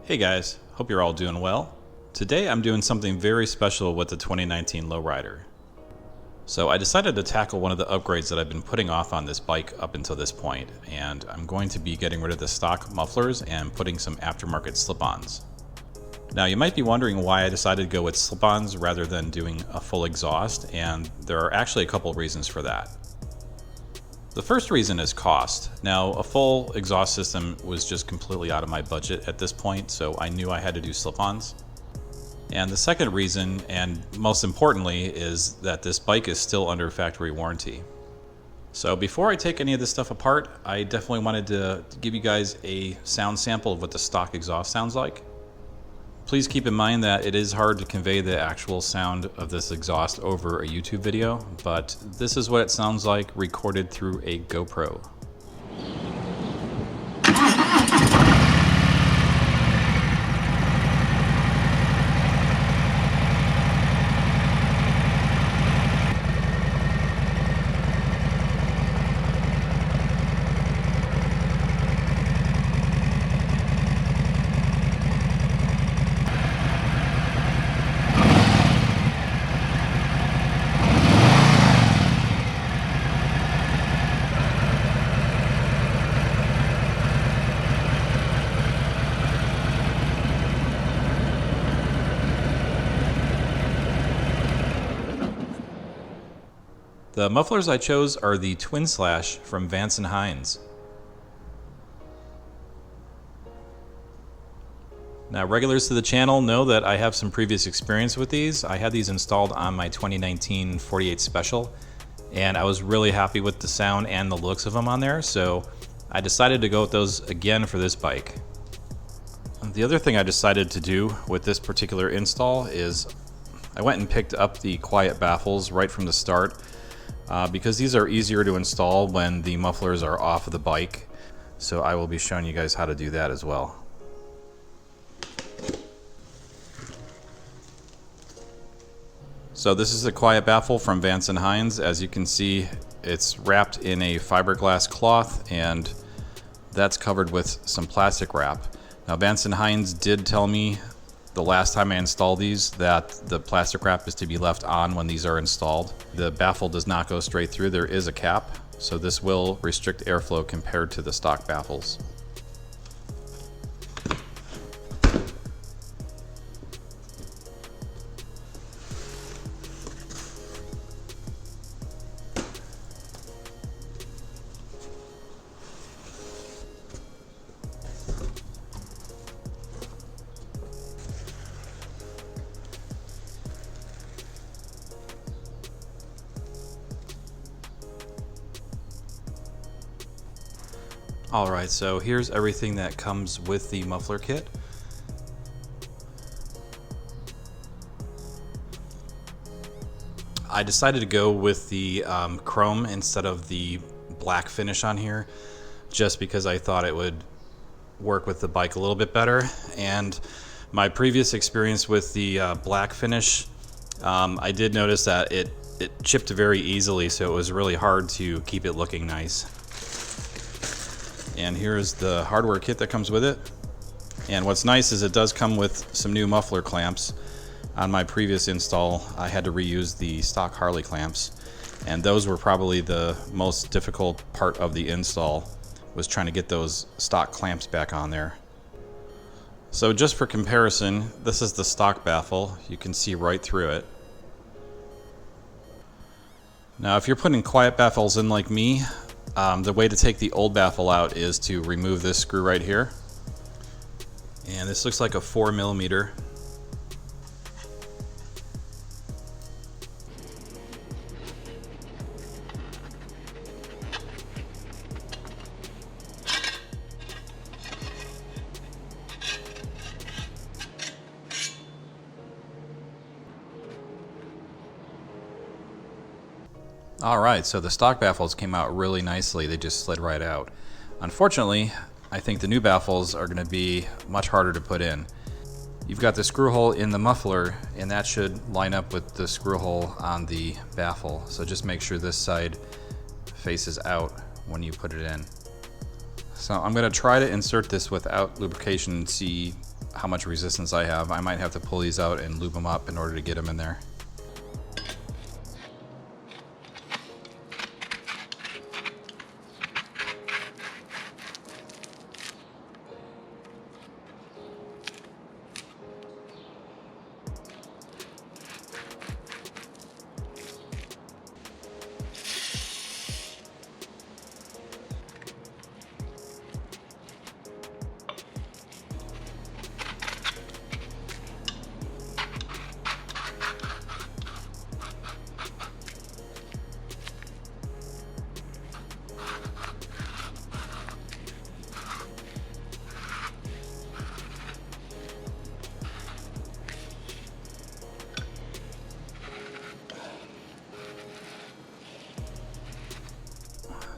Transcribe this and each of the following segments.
Hey guys, hope you're all doing well. Today I'm doing something very special with the 2019 Low Rider. So I decided to tackle one of the upgrades that I've been putting off on this bike up until this point, and I'm going to be getting rid of the stock mufflers and putting some aftermarket slip-ons. Now you might be wondering why I decided to go with slip-ons rather than doing a full exhaust, and there are actually a couple reasons for that. The first reason is cost. Now, a full exhaust system was just completely out of my budget at this point, so I knew I had to do slip-ons. And the second reason, and most importantly, is that this bike is still under factory warranty. So before I take any of this stuff apart, I definitely wanted to give you guys a sound sample of what the stock exhaust sounds like. Please keep in mind that it is hard to convey the actual sound of this exhaust over a YouTube video, but this is what it sounds like recorded through a GoPro. The mufflers I chose are the Twin Slash from Vance Hines. Now, regulars to the channel know that I have some previous experience with these. I had these installed on my 2019 48 Special, and I was really happy with the sound and the looks of them on there, so I decided to go with those again for this bike. The other thing I decided to do with this particular install is I went and picked up the quiet baffles right from the start. Because these are easier to install when the mufflers are off of the bike, so I will be showing you guys how to do that as well. So this is the quiet baffle from Vance Hines. As you can see, it's wrapped in a fiberglass cloth and that's covered with some plastic wrap. Now Vance Hines did tell me the last time I installed these that the plastic wrap is to be left on when these are installed. The baffle does not go straight through, there is a cap, so this will restrict airflow compared to the stock baffles. Alright, so here's everything that comes with the muffler kit. I decided to go with the chrome instead of the black finish on here, just because I thought it would work with the bike a little bit better. And my previous experience with the black finish, I did notice that it chipped very easily, so it was really hard to keep it looking nice. And here's the hardware kit that comes with it. And what's nice is it does come with some new muffler clamps. On my previous install, I had to reuse the stock Harley clamps, and those were probably the most difficult part of the install, was trying to get those stock clamps back on there. So just for comparison, this is the stock baffle. You can see right through it. Now if you're putting quiet baffles in like me, the way to take the old baffle out is to remove this screw right here. And this looks like a 4mm. Alright, so the stock baffles came out really nicely. They just slid right out. Unfortunately, I think the new baffles are going to be much harder to put in. You've got the screw hole in the muffler, and that should line up with the screw hole on the baffle. So just make sure this side faces out when you put it in. So I'm going to try to insert this without lubrication and see how much resistance I have. I might have to pull these out and lube them up in order to get them in there.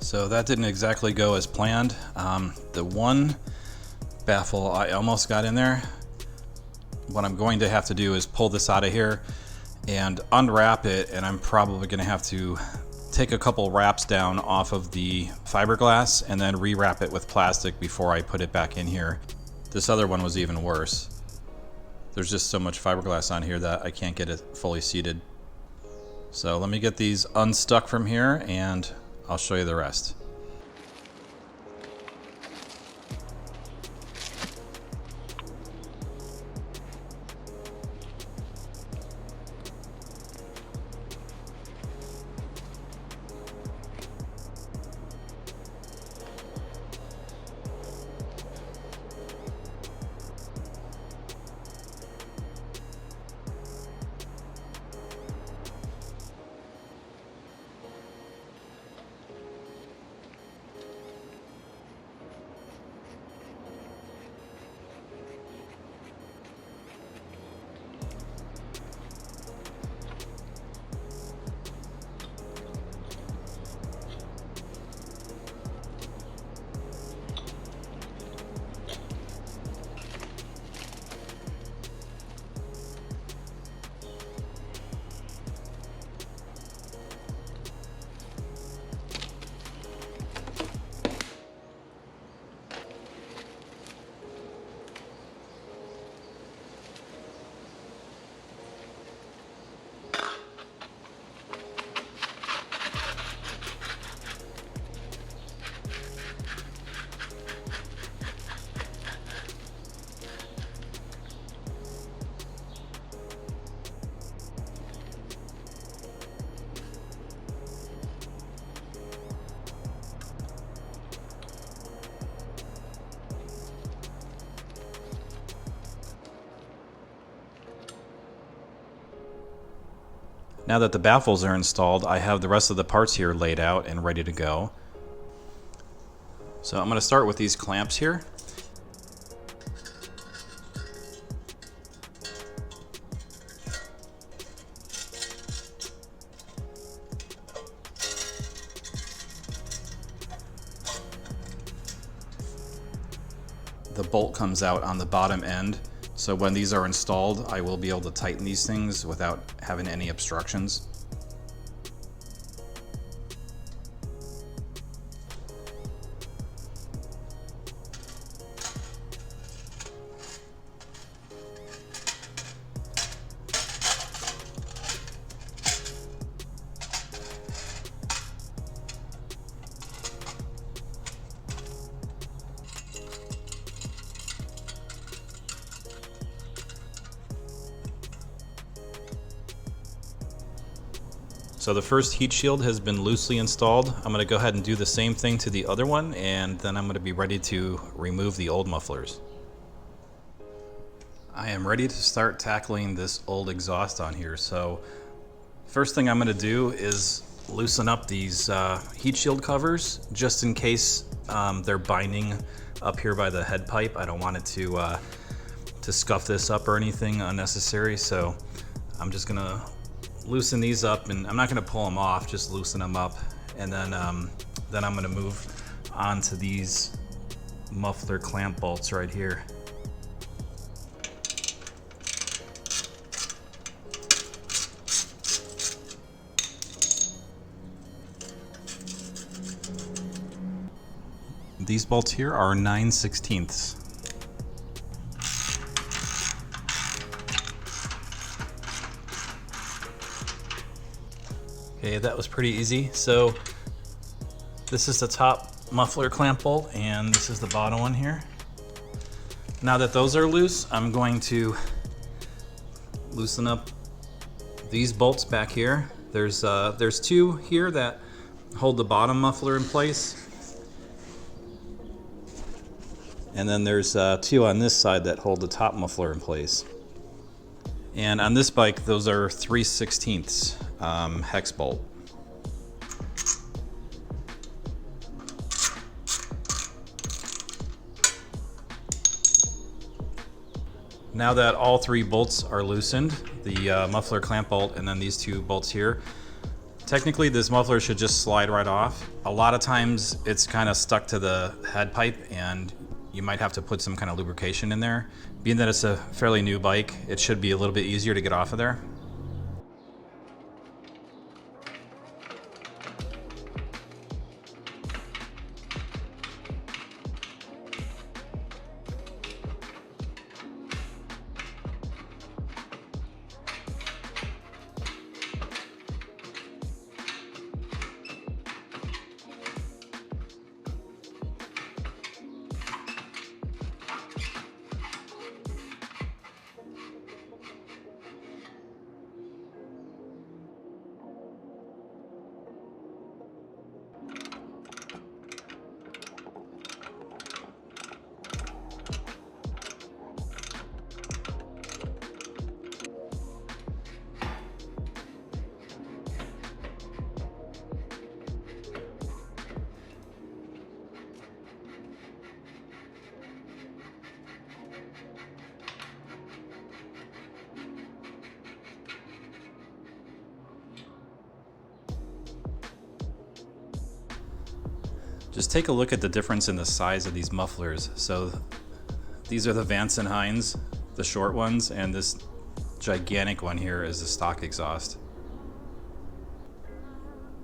So that didn't exactly go as planned. The one baffle I almost got in there. What I'm going to have to do is pull this out of here and unwrap it, and I'm probably going to have to take a couple wraps down off of the fiberglass and then rewrap it with plastic before I put it back in here. This other one was even worse. There's just so much fiberglass on here that I can't get it fully seated. So let me get these unstuck from here and I'll show you the rest. Now that the baffles are installed, I have the rest of the parts here laid out and ready to go. So I'm going to start with these clamps here. The bolt comes out on the bottom end. So when these are installed, I will be able to tighten these things without having any obstructions. So the first heat shield has been loosely installed. I'm going to go ahead and do the same thing to the other one, and then I'm going to be ready to remove the old mufflers. I am ready to start tackling this old exhaust on here. So first thing I'm going to do is loosen up these heat shield covers, just in case they're binding up here by the head pipe. I don't want it to scuff this up or anything unnecessary. So I'm just going to loosen these up, and I'm not going to pull them off, just loosen them up, and then I'm going to move on to these muffler clamp bolts right here. These bolts here are 9/16. Okay, that was pretty easy. So this is the top muffler clamp bolt and this is the bottom one here. Now that those are loose, I'm going to loosen up these bolts back here. There's two here that hold the bottom muffler in place. And then there's two on this side that hold the top muffler in place. And on this bike, those are 3/16 hex bolt. Now that all three bolts are loosened, the muffler clamp bolt and then these two bolts here, technically this muffler should just slide right off. A lot of times it's kind of stuck to the head pipe and you might have to put some kind of lubrication in there. Being that it's a fairly new bike, it should be a little bit easier to get off of there. Just take a look at the difference in the size of these mufflers. So these are the Vance Hines, the short ones, and this gigantic one here is the stock exhaust.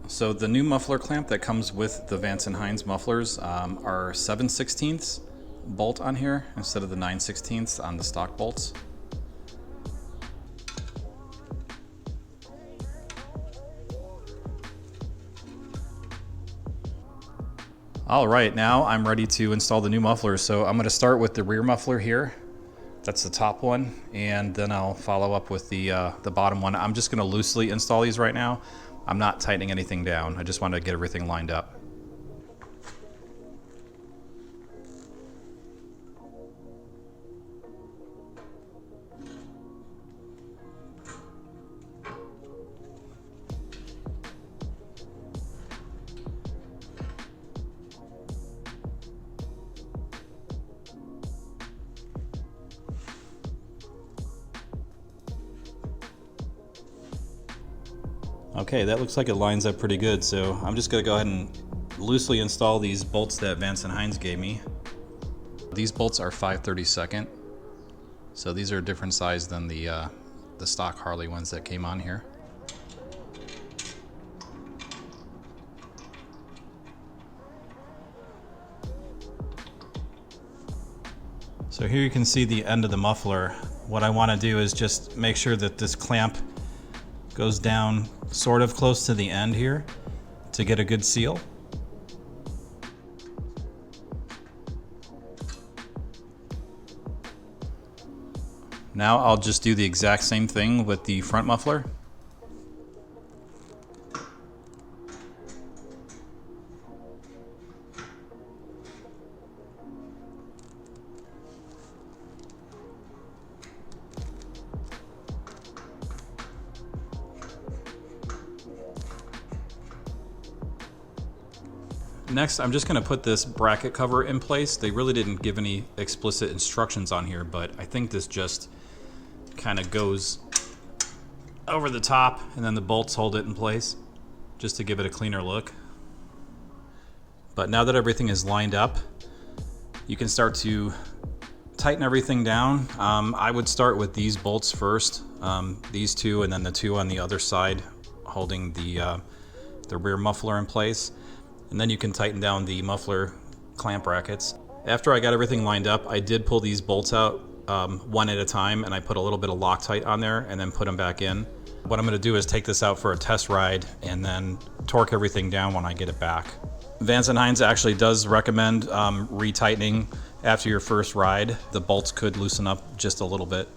So the new muffler clamp that comes with the Vance Hines mufflers are 7/16 bolt on here instead of the 9/16 on the stock bolts. All right, now I'm ready to install the new muffler. So I'm going to start with the rear muffler here. That's the top one, and then I'll follow up with the bottom one. I'm just going to loosely install these right now. I'm not tightening anything down. I just want to get everything lined up. Okay, that looks like it lines up pretty good, so I'm just going to go ahead and loosely install these bolts that Vance Hines gave me. These bolts are 5/32, so these are a different size than the stock Harley ones that came on here. So here you can see the end of the muffler. What I want to do is just make sure that this clamp goes down sort of close to the end here to get a good seal. Now I'll just do the exact same thing with the front muffler. Next, I'm just going to put this bracket cover in place. They really didn't give any explicit instructions on here, but I think this just kind of goes over the top and then the bolts hold it in place just to give it a cleaner look. But now that everything is lined up, you can start to tighten everything down. I would start with these bolts first, these two, and then the two on the other side holding the rear muffler in place. And then you can tighten down the muffler clamp brackets. After I got everything lined up, I did pull these bolts out one at a time, and I put a little bit of Loctite on there and then put them back in. What I'm going to do is take this out for a test ride and then torque everything down when I get it back. Vance Hines actually does recommend retightening after your first ride. The bolts could loosen up just a little bit.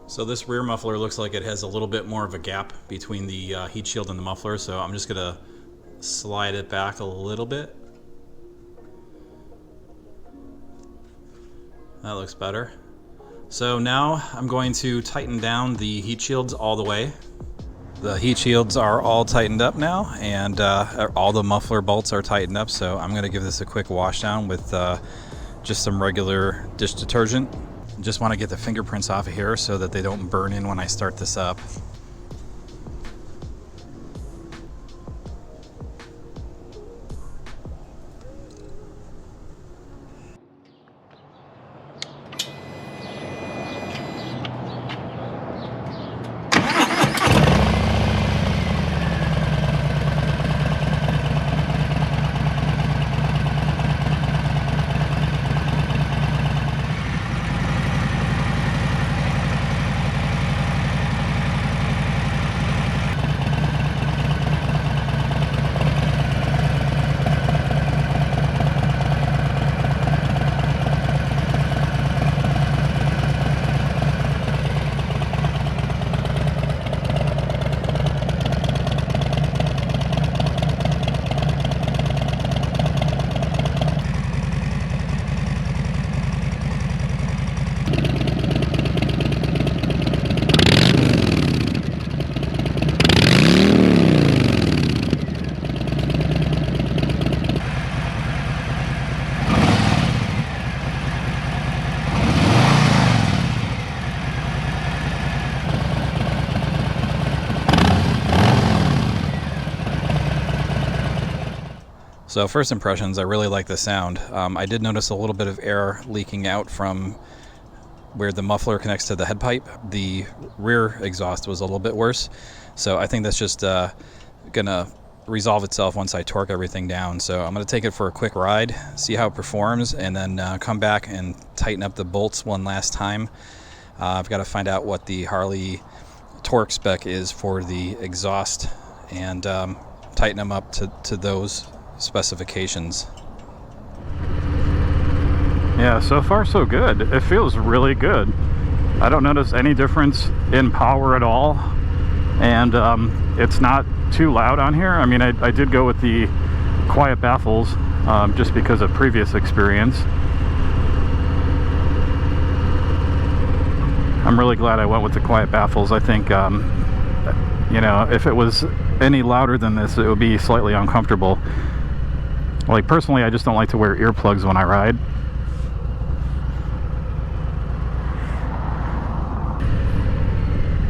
So this rear muffler looks like it has a little bit more of a gap between the heat shield and the muffler, so I'm just gonna slide it back a little bit. That looks better. So now I'm going to tighten down the heat shields all the way. The heat shields are all tightened up now, and all the muffler bolts are tightened up, so I'm gonna give this a quick wash down with just some regular dish detergent. Just want to get the fingerprints off of here so that they don't burn in when I start this up. So first impressions, I really like the sound. I did notice a little bit of air leaking out from where the muffler connects to the head pipe. The rear exhaust was a little bit worse. So I think that's just gonna resolve itself once I torque everything down. So I'm gonna take it for a quick ride, see how it performs, and then come back and tighten up the bolts one last time. I've got to find out what the Harley torque spec is for the exhaust and tighten them up to those specifications. Yeah, so far so good. It feels really good. I don't notice any difference in power at all, and it's not too loud on here. I mean, I did go with the quiet baffles just because of previous experience. I'm really glad I went with the quiet baffles. I think you know, if it was any louder than this, it would be slightly uncomfortable. Like, personally, I just don't like to wear earplugs when I ride.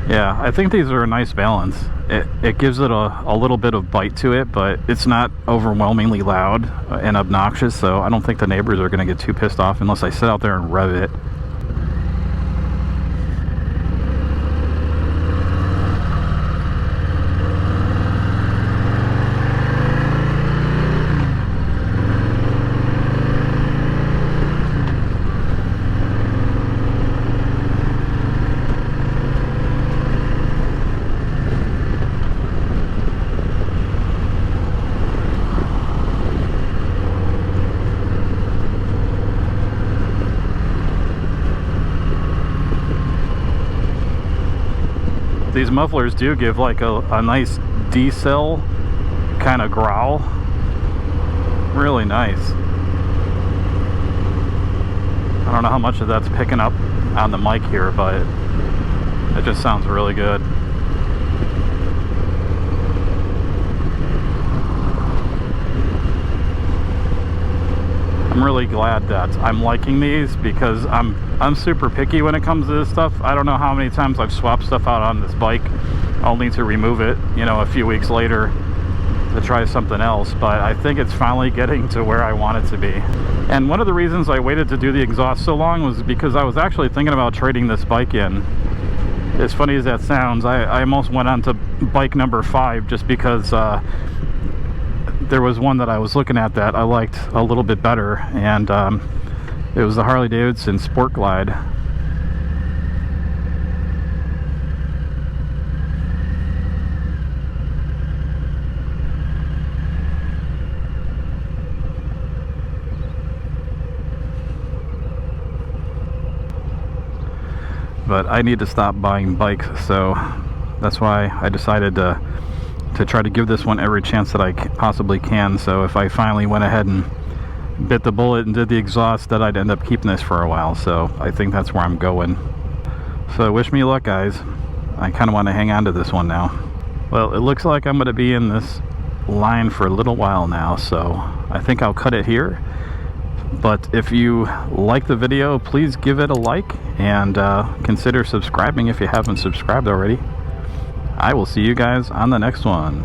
Yeah, I think these are a nice balance. It gives it a little bit of bite to it, but it's not overwhelmingly loud and obnoxious, so I don't think the neighbors are going to get too pissed off unless I sit out there and rev it. These mufflers do give like a nice D-cell kind of growl. Really nice. I don't know how much of that's picking up on the mic here, but it just sounds really good. I'm really glad that I'm liking these because I'm super picky when it comes to this stuff. I don't know how many times I've swapped stuff out on this bike only to remove it, you know, a few weeks later to try something else, but I think it's finally getting to where I want it to be. And one of the reasons I waited to do the exhaust so long was because I was actually thinking about trading this bike in. As funny as that sounds, I almost went on to bike number 5 just because there was one that I was looking at that I liked a little bit better, and it was the Harley-Davidson Sport Glide. But I need to stop buying bikes, so that's why I decided to try to give this one every chance that I possibly can. So if I finally went ahead and bit the bullet and did the exhaust, that I'd end up keeping this for a while. So I think that's where I'm going. So wish me luck, guys. I kind of want to hang on to this one now. Well, it looks like I'm going to be in this line for a little while now, so I think I'll cut it here. But if you like the video, please give it a like, and consider subscribing if you haven't subscribed already. I will see you guys on the next one.